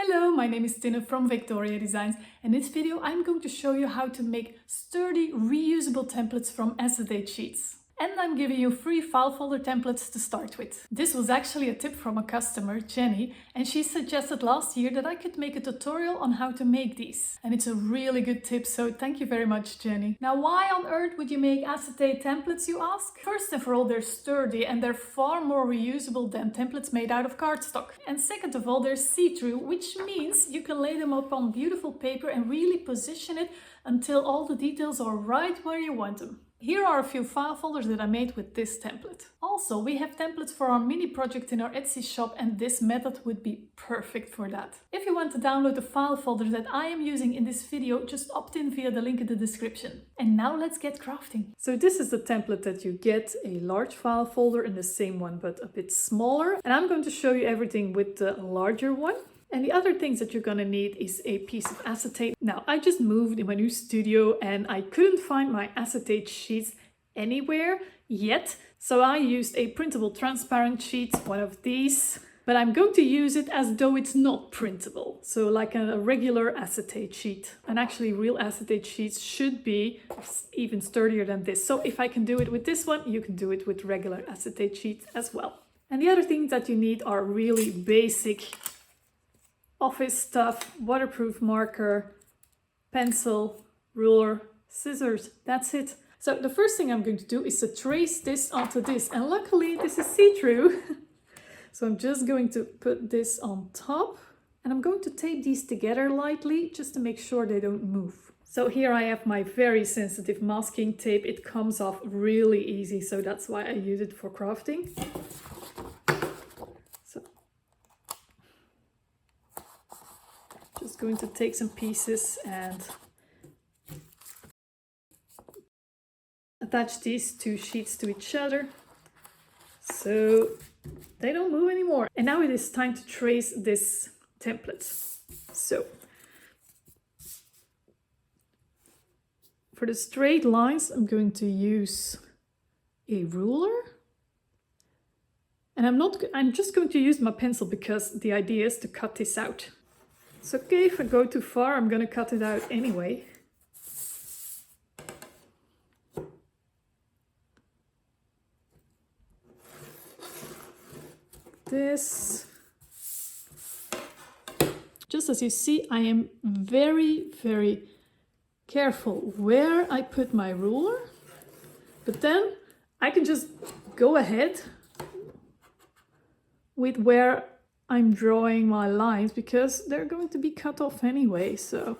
Hello, my name is Tinne from Victoria Designs. In this video I'm going to show you how to make sturdy reusable templates from acetate sheets. And I'm giving you free file folder templates to start with. This was actually a tip from a customer, Jenny, and she suggested last year that I could make a tutorial on how to make these. And it's a really good tip, so thank you very much, Jenny. Now, why on earth would you make acetate templates, you ask? First of all, they're sturdy and they're far more reusable than templates made out of cardstock. And second of all, they're see-through, which means you can lay them up on beautiful paper and really position it until all the details are right where you want them. Here are a few file folders that I made with this template. Also, we have templates for our mini project in our Etsy shop, and this method would be perfect for that. If you want to download the file folders that I am using in this video, just opt in via the link in the description. And now let's get crafting. So this is the template that you get, a large file folder and the same one but a bit smaller. And I'm going to show you everything with the larger one. And the other things that you're gonna need is a piece of acetate. Now, I just moved in my new studio and I couldn't find my acetate sheets anywhere yet. So I used a printable transparent sheet, one of these, but I'm going to use it as though it's not printable. So like a regular acetate sheet. And actually real acetate sheets should be even sturdier than this. So if I can do it with this one, you can do it with regular acetate sheets as well. And the other things that you need are really basic office stuff: waterproof marker, pencil, ruler, scissors. That's it. So the first thing I'm going to do is to trace this onto this, and luckily this is see-through. So I'm just going to put this on top and I'm going to tape these together lightly just to make sure they don't move. So here I have my very sensitive masking tape. It comes off really easy, so that's why I use it for crafting. Just going to take some pieces and attach these two sheets to each other so they don't move anymore. And now it is time to trace this template. So for the straight lines, I'm going to use a ruler. And I'm just going to use my pencil because the idea is to cut this out. It's okay if I go too far, I'm going to cut it out anyway. This. Just as you see, I am very, very careful where I put my ruler, but then I can just go ahead with where I'm drawing my lines because they're going to be cut off anyway, so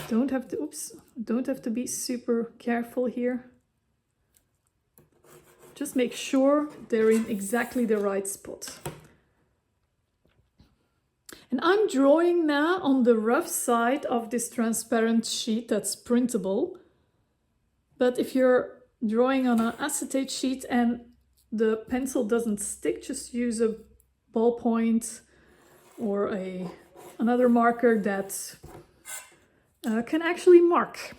don't have to be super careful here. Just make sure they're in exactly the right spot. And I'm drawing now on the rough side of this transparent sheet that's printable. But if you're drawing on an acetate sheet and the pencil doesn't stick, just use a ballpoint or another marker that can actually mark.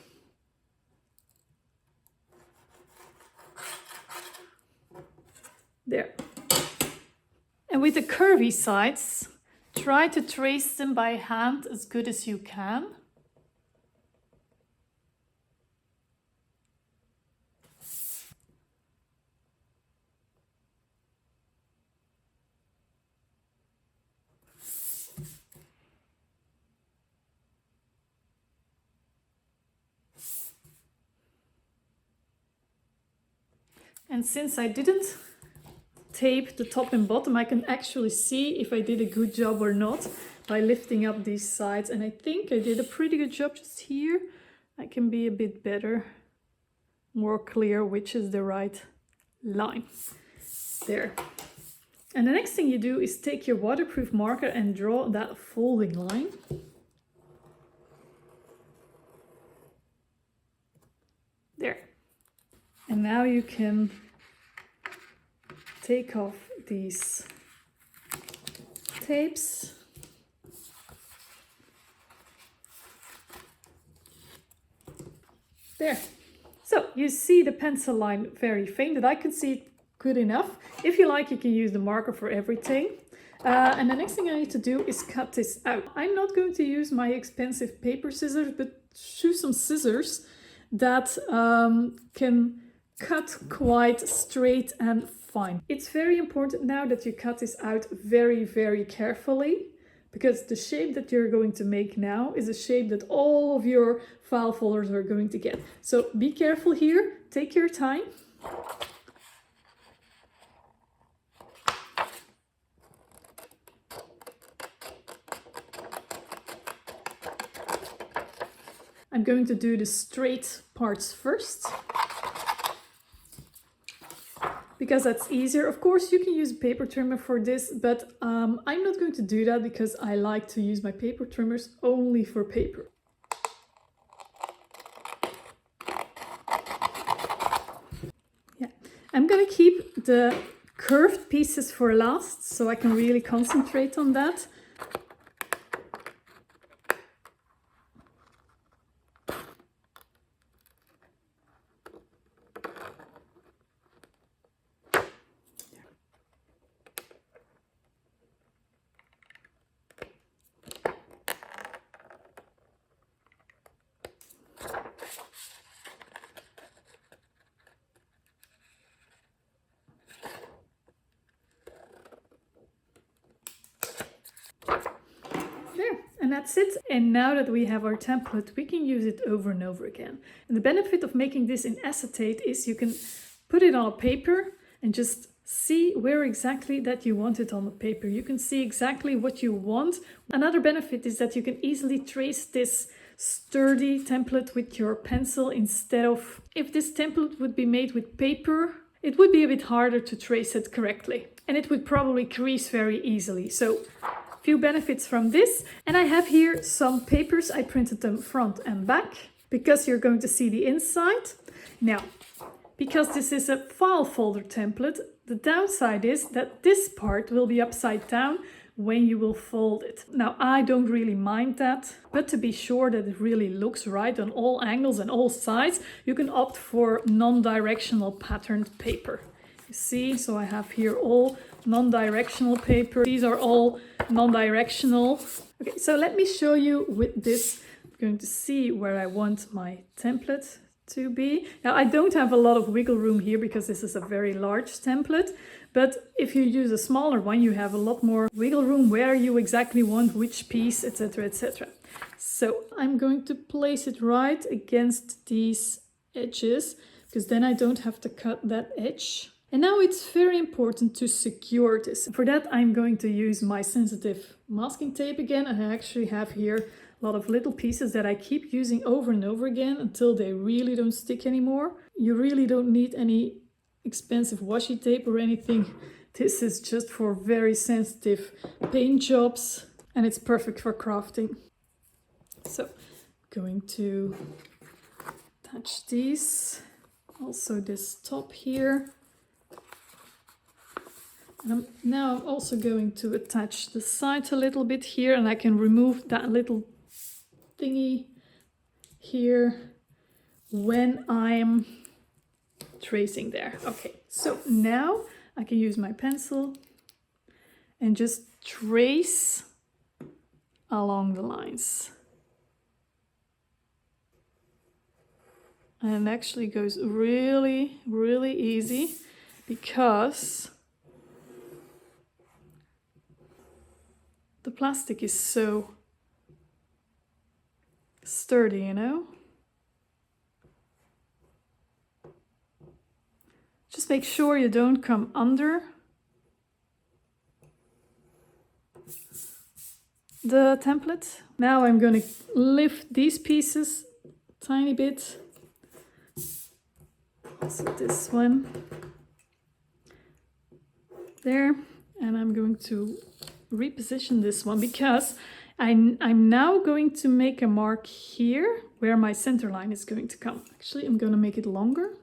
There. And with the curvy sides, try to trace them by hand as good as you can. And since I didn't tape the top and bottom, I can actually see if I did a good job or not by lifting up these sides. And I think I did a pretty good job just here. I can be a bit better, more clear which is the right line. There. And the next thing you do is take your waterproof marker and draw that folding line. There. And now you can take off these tapes. There. So you see the pencil line very faint, but I can see it good enough. If you like, you can use the marker for everything. And the next thing I need to do is cut this out. I'm not going to use my expensive paper scissors, but choose some scissors that can cut quite straight and fine. It's very important now that you cut this out very, very carefully, because the shape that you're going to make now is a shape that all of your file folders are going to get. So be careful here, take your time. I'm going to do the straight parts first, because that's easier. Of course, you can use a paper trimmer for this, but I'm not going to do that because I like to use my paper trimmers only for paper. Yeah, I'm going to keep the curved pieces for last, so I can really concentrate on that. And that's it. And now that we have our template, we can use it over and over again. And the benefit of making this in acetate is you can put it on a paper and just see where exactly that you want it on the paper. You can see exactly what you want. Another benefit is that you can easily trace this sturdy template with your pencil instead of, if this template would be made with paper, it would be a bit harder to trace it correctly. And it would probably crease very easily. So few benefits from this. And I have here some papers. I printed them front and back because you're going to see the inside. Now, because this is a file folder template, the downside is that this part will be upside down when you will fold it. Now, I don't really mind that, but to be sure that it really looks right on all angles and all sides, you can opt for non-directional patterned paper. You see, so I have here all non-directional paper. These are all non-directional. Okay, so let me show you with this. I'm going to see where I want my template to be. Now, I don't have a lot of wiggle room here because this is a very large template, but if you use a smaller one, you have a lot more wiggle room where you exactly want which piece, etc., etc. So I'm going to place it right against these edges, because then I don't have to cut that edge. And now it's very important to secure this. For that, I'm going to use my sensitive masking tape again. And I actually have here a lot of little pieces that I keep using over and over again until they really don't stick anymore. You really don't need any expensive washi tape or anything. This is just for very sensitive paint jobs, and it's perfect for crafting. So I'm going to attach these, also this top here. And now I'm also going to attach the side a little bit here, and I can remove that little thingy here when I'm tracing there. Okay, so now I can use my pencil and just trace along the lines. And it actually goes really, really easy because the plastic is so sturdy, you know? Just make sure you don't come under the template. Now I'm going to lift these pieces a tiny bit. So this one there, and I'm going to reposition this one because I'm now going to make a mark here where my center line is going to come. Actually, I'm going to make it longer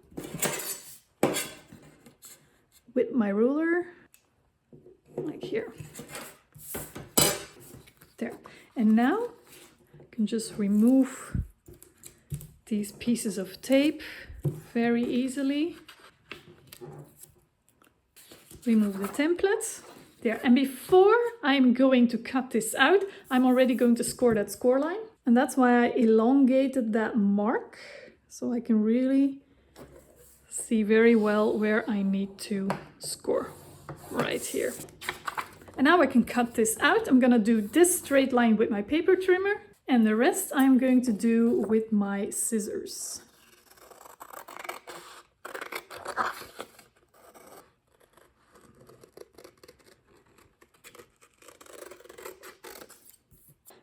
with my ruler, like here. There. And now I can just remove these pieces of tape very easily. Remove the template. There, and before I'm going to cut this out, I'm already going to score that score line. And that's why I elongated that mark, so I can really see very well where I need to score, right here. And now I can cut this out. I'm gonna do this straight line with my paper trimmer, and the rest I'm going to do with my scissors.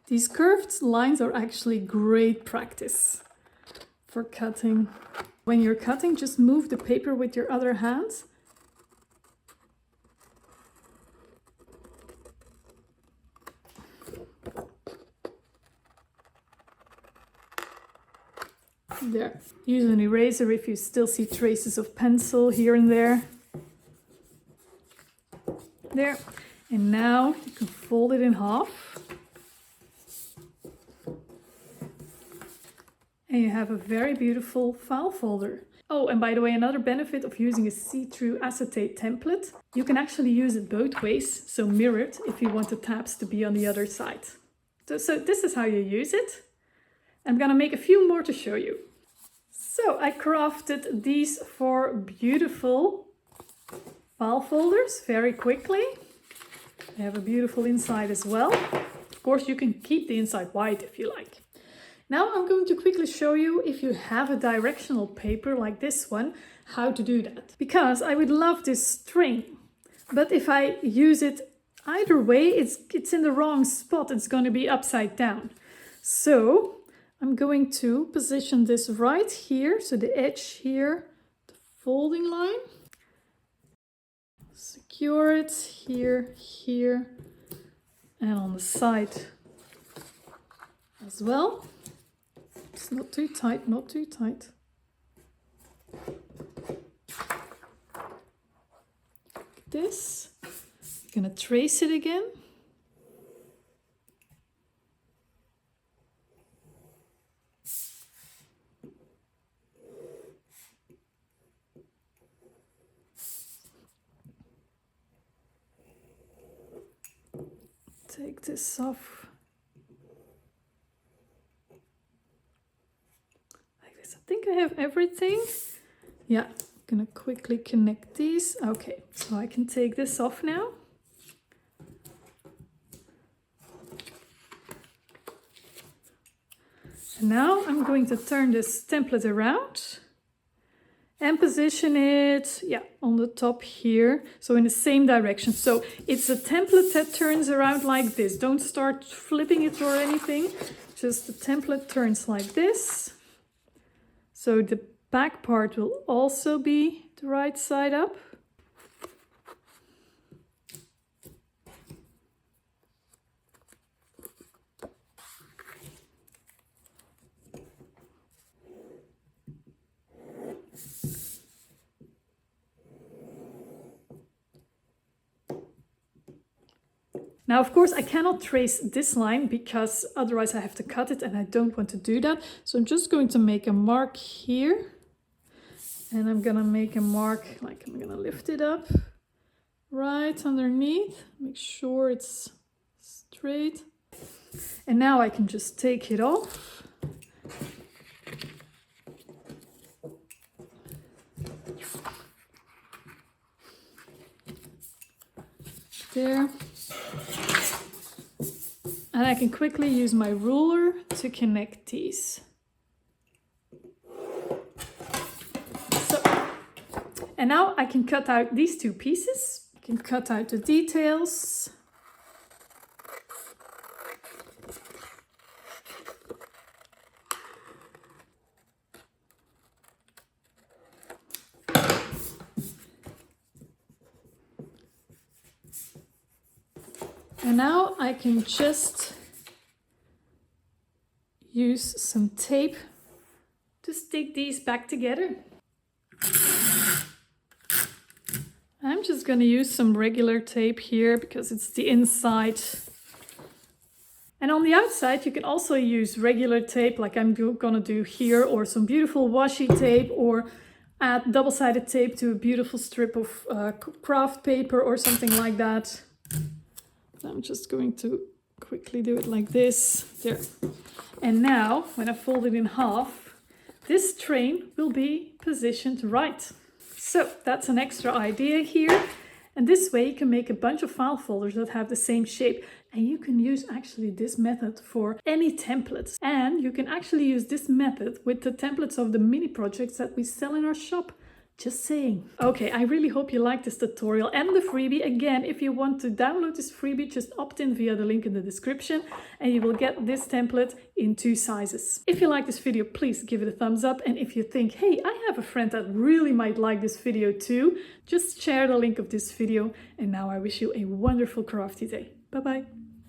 These curved lines are actually great practice for cutting. When you're cutting, just move the paper with your other hand. There. Use an eraser if you still see traces of pencil here and there. There. And now you can fold it in half. And you have a very beautiful file folder. Oh, and by the way, another benefit of using a see-through acetate template, you can actually use it both ways, so mirrored if you want the tabs to be on the other side. So this is how you use it. I'm gonna make a few more to show you. So I crafted these 4 beautiful file folders very quickly. They have a beautiful inside as well. Of course, you can keep the inside white if you like. Now I'm going to quickly show you, if you have a directional paper like this one, how to do that. Because I would love this string, but if I use it either way, it's in the wrong spot. It's going to be upside down. So I'm going to position this right here, so the edge here, the folding line. Secure it here, here, and on the side as well. It's not too tight, not too tight. Like this. I'm gonna trace it again. Take this off. I think I have everything. Yeah, I'm gonna quickly connect these. Okay, so I can take this off now. And now I'm going to turn this template around and position it, yeah, on the top here. So in the same direction. So it's a template that turns around like this. Don't start flipping it or anything. Just the template turns like this. So the back part will also be the right side up. Now, of course, I cannot trace this line because otherwise I have to cut it and I don't want to do that. So I'm just going to make a mark here. And I'm gonna make a mark, like I'm gonna lift it up right underneath. Make sure it's straight. And now I can just take it off. There. And I can quickly use my ruler to connect these. So, and now I can cut out these 2 pieces. I can cut out the details. And now I can just use some tape to stick these back together. I'm just going to use some regular tape here because it's the inside. And on the outside you can also use regular tape like I'm going to do here, or some beautiful washi tape, or add double-sided tape to a beautiful strip of craft paper or something like that. I'm just going to quickly do it like this. There. And now, when I fold it in half, this train will be positioned right. So that's an extra idea here. And this way you can make a bunch of file folders that have the same shape. And you can use actually this method for any templates. And you can actually use this method with the templates of the mini projects that we sell in our shop. Just saying. Okay, I really hope you liked this tutorial and the freebie. Again, if you want to download this freebie, just opt in via the link in the description and you will get this template in 2 sizes. If you like this video, please give it a thumbs up. And if you think, hey, I have a friend that really might like this video too, just share the link of this video. And now I wish you a wonderful crafty day. Bye-bye.